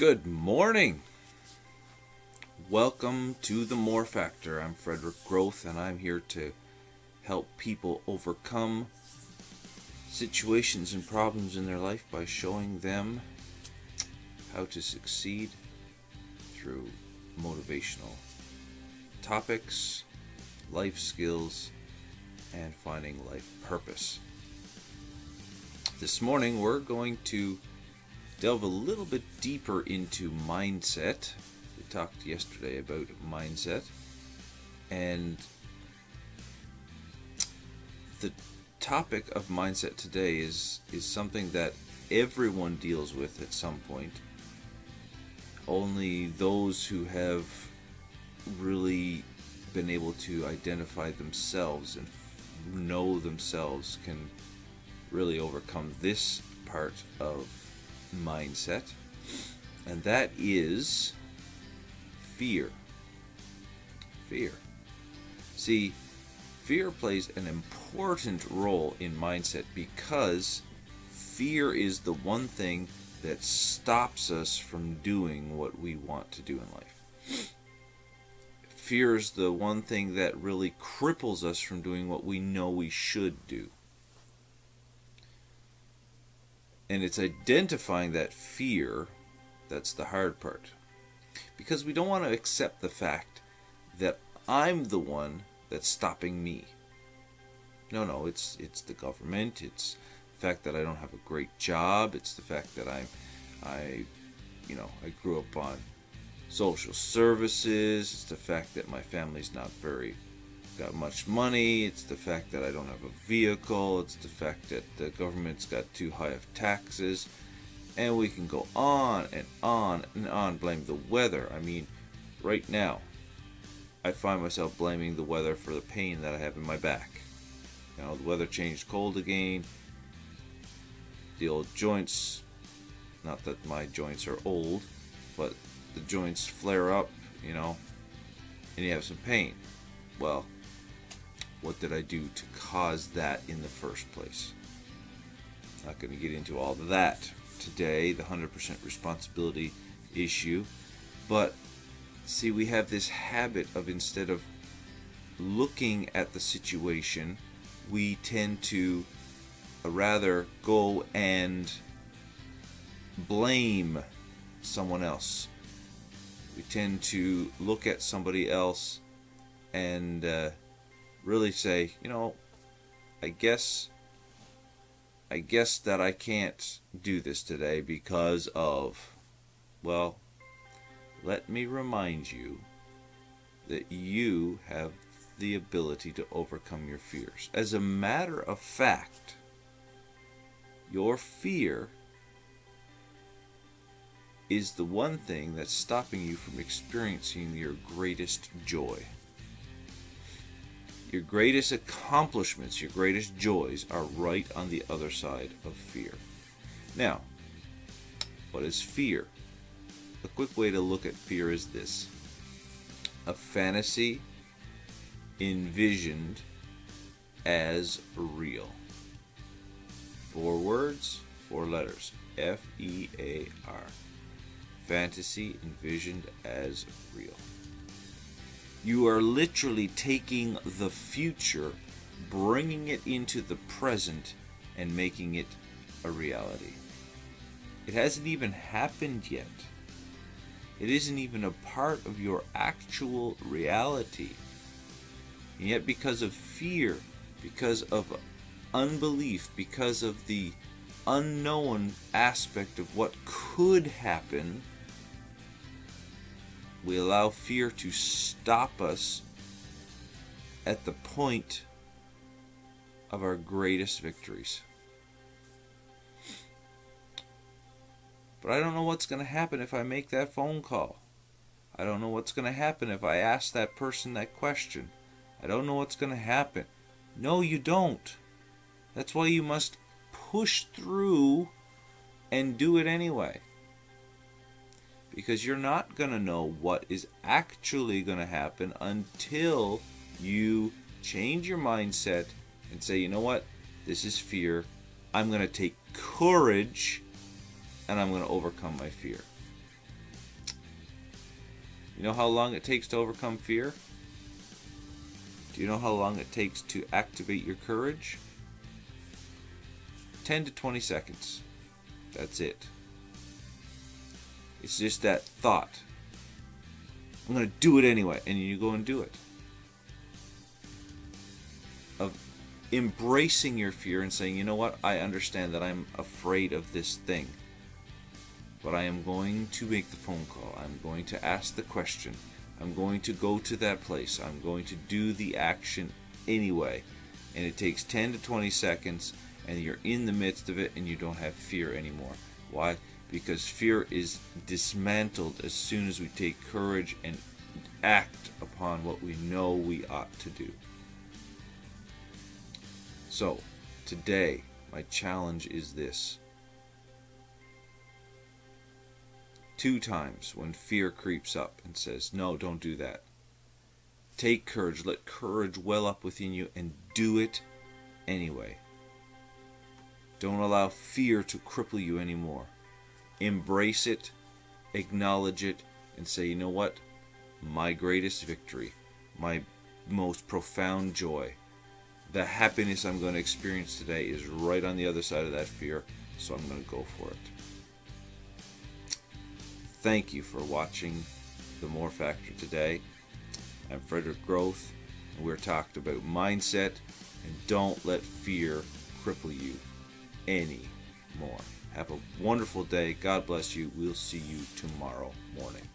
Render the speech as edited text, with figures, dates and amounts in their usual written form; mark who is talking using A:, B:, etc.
A: Good morning. Welcome to the More Factor. I'm Frederick Groth, and I'm here to help people overcome situations and problems in their life by showing them how to succeed through motivational topics, life skills, and finding life purpose. This morning we're going to delve a little bit deeper into mindset. We talked yesterday about mindset, and the topic of mindset today is something that everyone deals with at some point. Only those who have really been able to identify themselves and know themselves can really overcome this part of mindset, and that is fear. See, fear plays an important role in mindset because fear is the one thing that stops us from doing what we want to do in life. Fear is the one thing that really cripples us from doing what we know we should do. And it's identifying that fear that's the hard part. Because we don't want to accept the fact that I'm the one that's stopping me. No, it's the government. It's the fact that I don't have a great job. It's the fact that I grew up on social services. It's the fact that my family's not got much money. It's the fact that I don't have a vehicle. It's the fact that the government's got too high of taxes. And we can go on and on and on. Blame the weather. I mean, right now, I find myself blaming the weather for the pain that I have in my back. The weather changed cold again. The old joints, not that my joints are old, but the joints flare up, and you have some pain. Well, what did I do to cause that in the first place? Not going to get into all of that today, the 100% responsibility issue. But see, we have this habit of, instead of looking at the situation, we tend to rather go and blame someone else. We tend to look at somebody else and really say, I guess that I can't do this today because of, well, let me remind you that you have the ability to overcome your fears. As a matter of fact, your fear is the one thing that's stopping you from experiencing your greatest joy. Your greatest accomplishments, your greatest joys are right on the other side of fear. Now, what is fear? A quick way to look at fear is this: a fantasy envisioned as real. 4 words, 4 letters. F-E-A-R. Fantasy envisioned as real. You are literally taking the future, bringing it into the present, and making it a reality. It hasn't even happened yet. It isn't even a part of your actual reality. And yet, because of fear, because of unbelief, because of the unknown aspect of what could happen, we allow fear to stop us at the point of our greatest victories. But I don't know what's going to happen if I make that phone call. I don't know what's going to happen if I ask that person that question. I don't know what's going to happen. No, you don't. That's why you must push through and do it anyway. Because you're not going to know what is actually going to happen until you change your mindset and say, you know what? This is fear. I'm going to take courage and I'm going to overcome my fear. You know how long it takes to overcome fear? Do you know how long it takes to activate your courage? 10 to 20 seconds. That's it. It's just that thought. I'm going to do it anyway. And you go and do it. Of embracing your fear and saying, you know what? I understand that I'm afraid of this thing. But I am going to make the phone call. I'm going to ask the question. I'm going to go to that place. I'm going to do the action anyway. And it takes 10 to 20 seconds, and you're in the midst of it, and you don't have fear anymore. Why? Because fear is dismantled as soon as we take courage and act upon what we know we ought to do. So, today, my challenge is this. 2 times when fear creeps up and says, no, don't do that. Take courage. Let courage well up within you and do it anyway. Don't allow fear to cripple you anymore. Embrace it, acknowledge it, and say, you know what? My greatest victory, my most profound joy, the happiness I'm going to experience today is right on the other side of that fear, so I'm going to go for it. Thank you for watching The More Factor today. I'm Frederick Groth, and we're talking about mindset, and don't let fear cripple you anymore. Have a wonderful day. God bless you. We'll see you tomorrow morning.